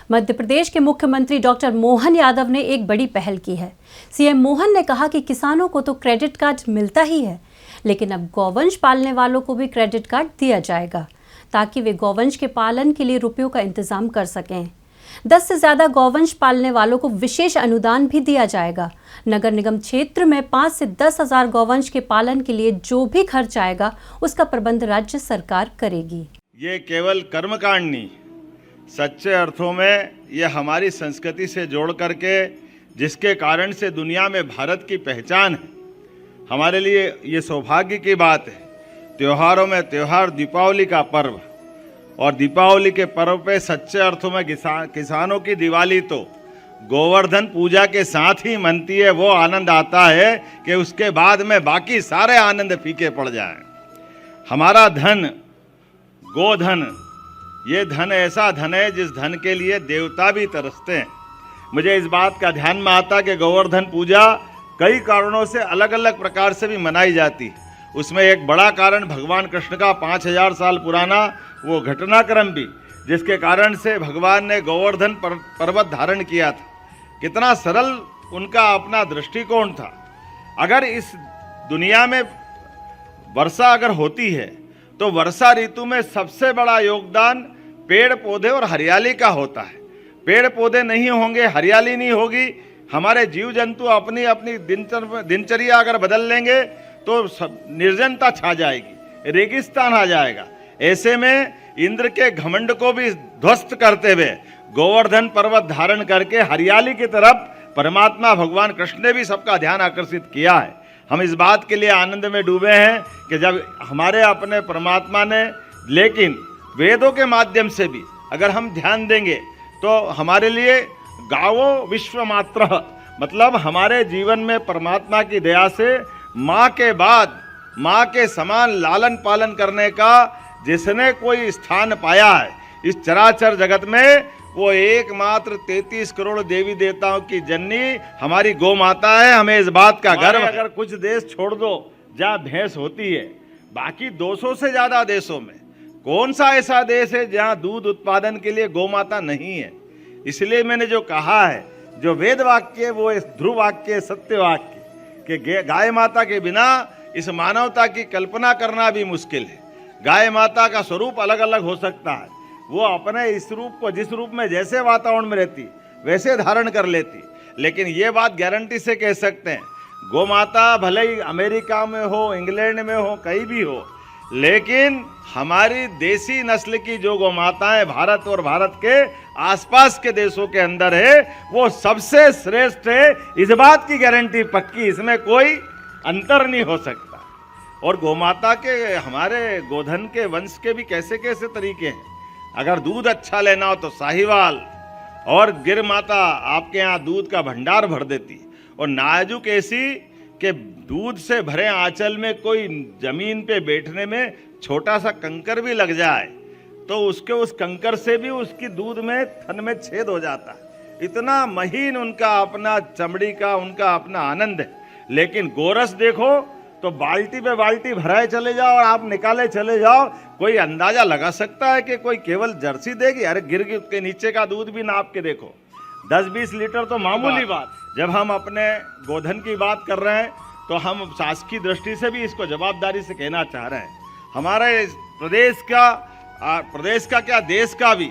मध्य प्रदेश के मुख्यमंत्री डॉक्टर मोहन यादव ने एक बड़ी पहल की है। सीएम मोहन ने कहा कि किसानों को तो क्रेडिट कार्ड मिलता ही है, लेकिन अब गौवंश पालने वालों को भी क्रेडिट कार्ड दिया जाएगा ताकि वे गौवंश के पालन के लिए रुपयों का इंतजाम कर सकें। 10 से ज्यादा गौवंश पालने वालों को विशेष अनुदान भी दिया जाएगा। नगर निगम क्षेत्र में 5 से 10 हजार गौवंश के पालन के लिए जो भी खर्च आएगा उसका प्रबंध राज्य सरकार करेगी। ये केवल कर्मकांड नहीं, सच्चे अर्थों में ये हमारी संस्कृति से जोड़ करके जिसके कारण से दुनिया में भारत की पहचान है, हमारे लिए ये सौभाग्य की बात है। त्योहारों में त्योहार दीपावली का पर्व, और दीपावली के पर्व पे सच्चे अर्थों में किसानों की दिवाली तो गोवर्धन पूजा के साथ ही मनती है। वो आनंद आता है कि उसके बाद में बाकी सारे आनंद फीके पड़ जाएं। हमारा धन, गोधन, ये धन ऐसा धन है जिस धन के लिए देवता भी तरसते हैं। मुझे इस बात का ध्यान में आता कि गोवर्धन पूजा कई कारणों से अलग अलग प्रकार से भी मनाई जाती है। उसमें एक बड़ा कारण भगवान कृष्ण का 5000 साल पुराना वो घटनाक्रम भी, जिसके कारण से भगवान ने गोवर्धन पर्वत धारण किया था। कितना सरल उनका अपना दृष्टिकोण था। अगर इस दुनिया में वर्षा अगर होती है तो वर्षा ऋतु में सबसे बड़ा योगदान पेड़ पौधे और हरियाली का होता है। पेड़ पौधे नहीं होंगे, हरियाली नहीं होगी, हमारे जीव जंतु अपनी अपनी दिनचर्या अगर बदल लेंगे तो निर्जनता छा जाएगी, रेगिस्तान आ जाएगा। ऐसे में इंद्र के घमंड को भी ध्वस्त करते हुए गोवर्धन पर्वत धारण करके हरियाली की तरफ परमात्मा भगवान कृष्ण ने भी सबका ध्यान आकर्षित किया है। हम इस बात के लिए आनंद में डूबे हैं कि जब हमारे अपने परमात्मा ने, लेकिन वेदों के माध्यम से भी अगर हम ध्यान देंगे तो हमारे लिए गावो विश्व मात्र, मतलब हमारे जीवन में परमात्मा की दया से माँ के बाद माँ के समान लालन पालन करने का जिसने कोई स्थान पाया है इस चराचर जगत में, वो एकमात्र 33 करोड़ देवी देवताओं की जननी हमारी गौ माता है। हमें इस बात का गर्व। अगर कुछ देश छोड़ दो जहाँ भैंस होती है, बाकी 200 से ज्यादा देशों में कौन सा ऐसा देश है जहाँ दूध उत्पादन के लिए गौ माता नहीं है। इसलिए मैंने जो कहा है, जो वेद वाक्य वो ध्रुव वाक्य, सत्य वाक्य, कि गाय माता के बिना इस मानवता की कल्पना करना भी मुश्किल है। गाय माता का स्वरूप अलग अलग हो सकता है, वो अपने इस रूप को जिस रूप में जैसे वातावरण में रहती वैसे धारण कर लेती, लेकिन ये बात गारंटी से कह सकते हैं गौ माता भले ही अमेरिका में हो, इंग्लैंड में हो, कहीं भी हो, लेकिन हमारी देसी नस्ल की जो गौ माताएं भारत और भारत के आसपास के देशों के अंदर है, वो सबसे श्रेष्ठ है। इस बात की गारंटी पक्की, इसमें कोई अंतर नहीं हो सकता। और गौ माता के, हमारे गोधन के वंश के भी कैसे कैसे तरीके हैं। अगर दूध अच्छा लेना हो तो साहिवाल और गिर माता आपके यहाँ दूध का भंडार भर देती, और नाजुक ऐसी कि दूध से भरे आंचल में कोई जमीन पे बैठने में छोटा सा कंकर भी लग जाए तो उसके उस कंकर से भी उसकी दूध में थन में छेद हो जाता है। इतना महीन उनका अपना चमड़ी का उनका अपना आनंद है। लेकिन गोरस देखो तो बाल्टी पे बाल्टी भराए चले जाओ और आप निकाले चले जाओ, कोई अंदाजा लगा सकता है कि कोई केवल जर्सी देगी? अरे गिर के नीचे का दूध भी नाप के देखो, 10-20 लीटर तो मामूली बात। जब हम अपने गोधन की बात कर रहे हैं तो हम शासकीय दृष्टि से भी इसको जवाबदारी से कहना चाह रहे हैं। हमारे प्रदेश का क्या, देश का भी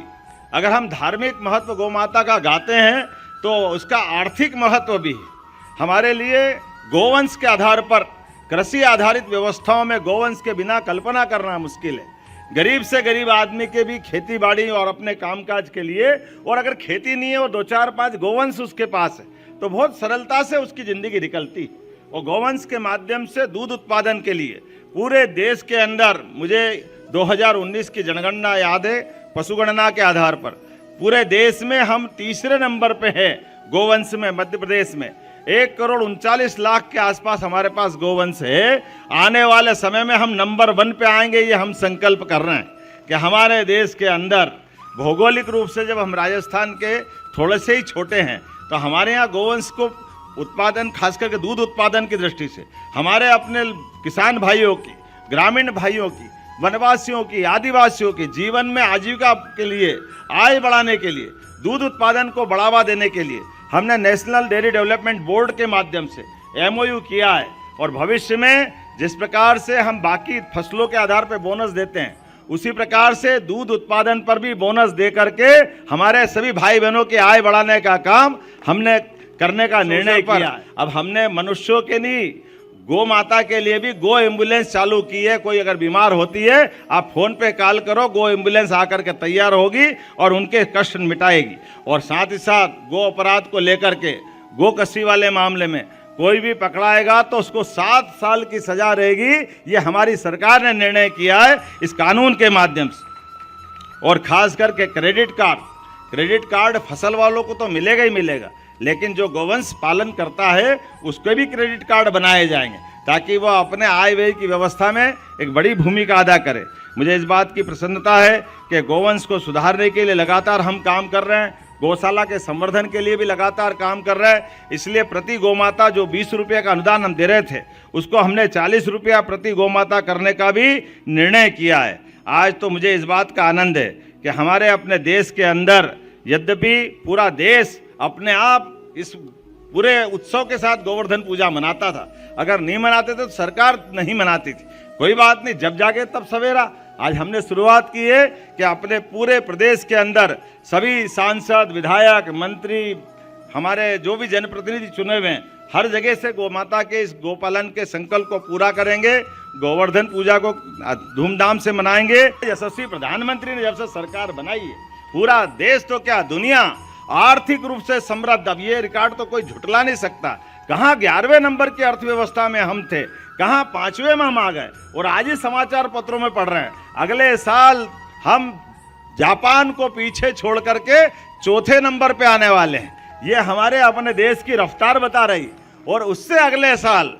अगर हम धार्मिक महत्व गौ माता का गाते हैं तो उसका आर्थिक महत्व भी है। हमारे लिए गोवंश के आधार पर कृषि आधारित व्यवस्थाओं में गोवंश के बिना कल्पना करना मुश्किल है। गरीब से गरीब आदमी के भी खेती बाड़ी और अपने कामकाज के लिए, और अगर खेती नहीं है और 2-4-5 गोवंश उसके पास है तो बहुत सरलता से उसकी जिंदगी निकलती है। और गोवंश के माध्यम से दूध उत्पादन के लिए पूरे देश के अंदर, मुझे 2019 की जनगणना याद है, पशुगणना के आधार पर पूरे देश में हम तीसरे नंबर पे हैं गोवंश में। मध्य प्रदेश में 1,39,00,000 के आसपास हमारे पास गोवंश है। आने वाले समय में हम नंबर 1 पे आएंगे, ये हम संकल्प कर रहे हैं कि हमारे देश के अंदर भौगोलिक रूप से जब हम राजस्थान के थोड़े से ही छोटे हैं तो हमारे यहाँ गोवंश को उत्पादन, खास करके दूध उत्पादन की दृष्टि से हमारे अपने किसान भाइयों की, ग्रामीण भाइयों की, वनवासियों की, आदिवासियों की जीवन में आजीविका के लिए, आय बढ़ाने के लिए दूध उत्पादन को बढ़ावा देने के लिए हमने नेशनल डेयरी डेवलपमेंट बोर्ड के माध्यम से MOU किया है। और भविष्य में जिस प्रकार से हम बाकी फसलों के आधार पर बोनस देते हैं, उसी प्रकार से दूध उत्पादन पर भी बोनस दे करके हमारे सभी भाई बहनों की आय बढ़ाने का काम हमने करने का निर्णय किया। अब हमने मनुष्यों के नहीं, गौ माता के लिए भी गो एम्बुलेंस चालू की है। कोई अगर बीमार होती है, आप फोन पे कॉल करो, गो एम्बुलेंस आकर के तैयार होगी और उनके कष्ट मिटाएगी। और साथ ही साथ गो अपराध को लेकर के, गो कसी वाले मामले में कोई भी पकड़ाएगा तो उसको 7 साल की सजा रहेगी। ये हमारी सरकार ने निर्णय किया है इस कानून के माध्यम से। और खास करके क्रेडिट कार्ड फसल वालों को तो मिलेगा ही मिलेगा, लेकिन जो गौवंश पालन करता है उसके भी क्रेडिट कार्ड बनाए जाएंगे ताकि वह अपने आय व्यय की व्यवस्था में एक बड़ी भूमिका अदा करे। मुझे इस बात की प्रसन्नता है कि गौवंश को सुधारने के लिए लगातार हम काम कर रहे हैं, गौशाला के संवर्धन के लिए भी लगातार काम कर रहे हैं। इसलिए प्रति गौमाता जो 20 रुपये का अनुदान हम दे रहे थे, उसको हमने 40 रुपया प्रति गौमाता करने का भी निर्णय किया है। आज तो मुझे इस बात का आनंद है कि हमारे अपने देश के अंदर, यद्यपि पूरा देश अपने आप इस पूरे उत्सव के साथ गोवर्धन पूजा मनाता था, अगर नहीं मनाते थे तो सरकार नहीं मनाती थी। कोई बात नहीं, जब जागे तब सवेरा। आज हमने शुरुआत की है कि अपने पूरे प्रदेश के अंदर सभी सांसद, विधायक, मंत्री, हमारे जो भी जनप्रतिनिधि चुने हुए हैं, हर जगह से गौ माता के इस गोपालन के संकल्प को पूरा करेंगे। गोवर्धन पूजा को धूमधाम से मनाएंगे। यशस्वी प्रधानमंत्री ने जब से सरकार बनाई है, पूरा देश तो क्या दुनिया आर्थिक रूप से समृद्ध। अब ये रिकॉर्ड तो कोई झुटला नहीं सकता। कहाँ 11वें नंबर की अर्थव्यवस्था में हम थे, कहाँ 5वें में हम आ गए। और आज ही समाचार पत्रों में पढ़ रहे हैं अगले साल हम जापान को पीछे छोड़ करके 4थे नंबर पे आने वाले हैं। ये हमारे अपने देश की रफ्तार बता रही। और उससे अगले साल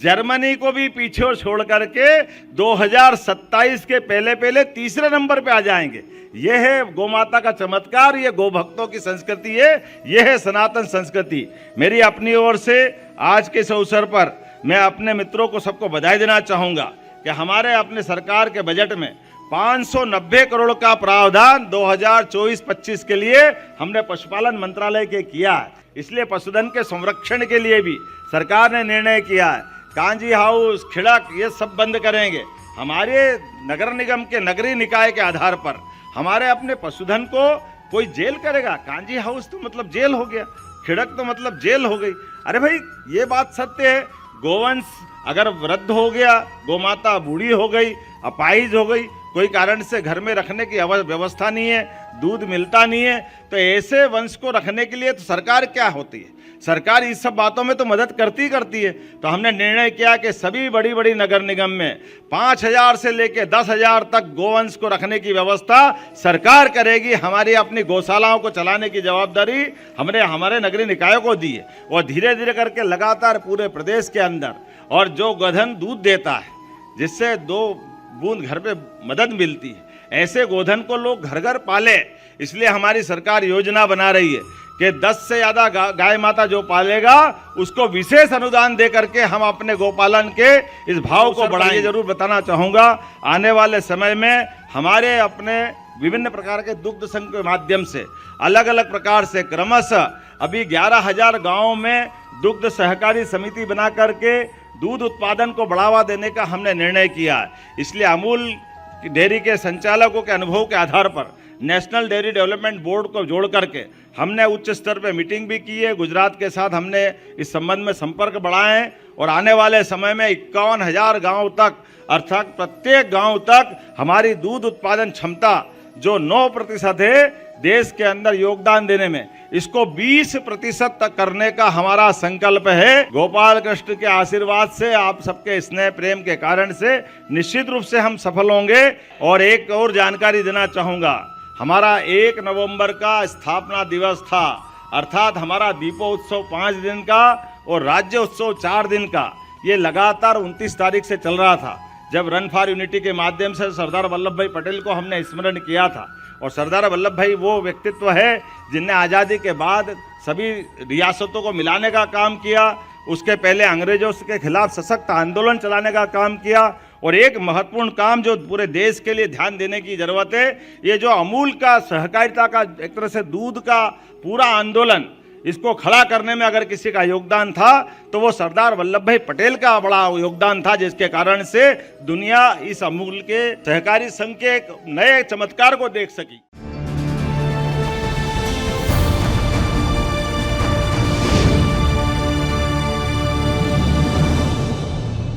जर्मनी को भी पीछे छोड़ करके 2027 के पहले 3रे नंबर पे आ जाएंगे। यह है गोमाता का चमत्कार, ये गो भक्तों की संस्कृति है, यह है सनातन संस्कृति। मेरी अपनी ओर से आज के इस अवसर पर मैं अपने मित्रों को सबको बधाई देना चाहूँगा कि हमारे अपने सरकार के बजट में 590 करोड़ का प्रावधान 2024-25 के लिए हमने पशुपालन मंत्रालय के किया है। इसलिए पशुधन के संरक्षण के लिए भी सरकार ने निर्णय किया है। कांजी हाउस, खिड़क, ये सब बंद करेंगे। हमारे नगर निगम के नगरीय निकाय के आधार पर हमारे अपने पशुधन को कोई जेल करेगा। कांजी हाउस तो मतलब जेल हो गया, खिड़क तो मतलब जेल हो गई। अरे भाई, ये बात सत्य है। गोवंश अगर वृद्ध हो गया, गोमाता बूढ़ी हो गई, अपाहिज हो गई, कोई कारण से घर में रखने की व्यवस्था नहीं है, दूध मिलता नहीं है, तो ऐसे वंश को रखने के लिए तो सरकार क्या होती है, सरकार इस सब बातों में तो मदद करती है। तो हमने निर्णय किया कि सभी बड़ी बड़ी नगर निगम में 5,000 से लेकर 10,000 तक गोवंश को रखने की व्यवस्था सरकार करेगी। हमारी अपनी गौशालाओं को चलाने की जवाबदारी हमने हमारे नगरीय निकायों को दी है। और धीरे धीरे करके लगातार पूरे प्रदेश के अंदर, और जो गोधन दूध देता है जिससे 2 बूंद घर पे मदद मिलती है, ऐसे गोधन को लोग घर घर पाले। इसलिए हमारी सरकार योजना बना रही है कि 10 से ज़्यादा गाय माता जो पालेगा उसको विशेष अनुदान दे करके हम अपने गोपालन के इस भाव को बढ़ाएंगे। जरूर बताना चाहूँगा, आने वाले समय में हमारे अपने विभिन्न प्रकार के दुग्ध संघ के माध्यम से अलग अलग प्रकार से क्रमशः अभी 11,000 गाँवों में दुग्ध सहकारी समिति बना करके दूध उत्पादन को बढ़ावा देने का हमने निर्णय किया है। इसलिए अमूल डेयरी के संचालकों के अनुभव के आधार पर नेशनल डेयरी डेवलपमेंट बोर्ड को जोड़ करके हमने उच्च स्तर पर मीटिंग भी की है। गुजरात के साथ हमने इस संबंध में संपर्क बढ़ाए हैं और आने वाले समय में 51,000 गाँव तक, अर्थात प्रत्येक गाँव तक हमारी दूध उत्पादन क्षमता जो 9% है देश के अंदर योगदान देने में, इसको 20% तक करने का हमारा संकल्प है। गोपाल कृष्ण के आशीर्वाद से, आप सबके स्नेह प्रेम के कारण से निश्चित रूप से हम सफल होंगे। और एक और जानकारी देना चाहूँगा, हमारा 1 नवंबर का स्थापना दिवस था, अर्थात हमारा दीपोत्सव 5 दिन का और राज्य उत्सव 4 दिन का, ये लगातार 29 तारीख से चल रहा था, जब रन फॉर यूनिटी के माध्यम से सरदार वल्लभ भाई पटेल को हमने स्मरण किया था। और सरदार वल्लभ भाई वो व्यक्तित्व है जिनने आज़ादी के बाद सभी रियासतों को मिलाने का काम किया, उसके पहले अंग्रेजों के खिलाफ सशक्त आंदोलन चलाने का काम किया, और एक महत्वपूर्ण काम जो पूरे देश के लिए ध्यान देने की जरूरत है, ये जो अमूल का सहकारिता का एक तरह से दूध का पूरा आंदोलन, इसको खड़ा करने में अगर किसी का योगदान था तो वो सरदार वल्लभ भाई पटेल का बड़ा योगदान था, जिसके कारण से दुनिया इस अमूल के सहकारी संघ के एक नए चमत्कार को देख सकी।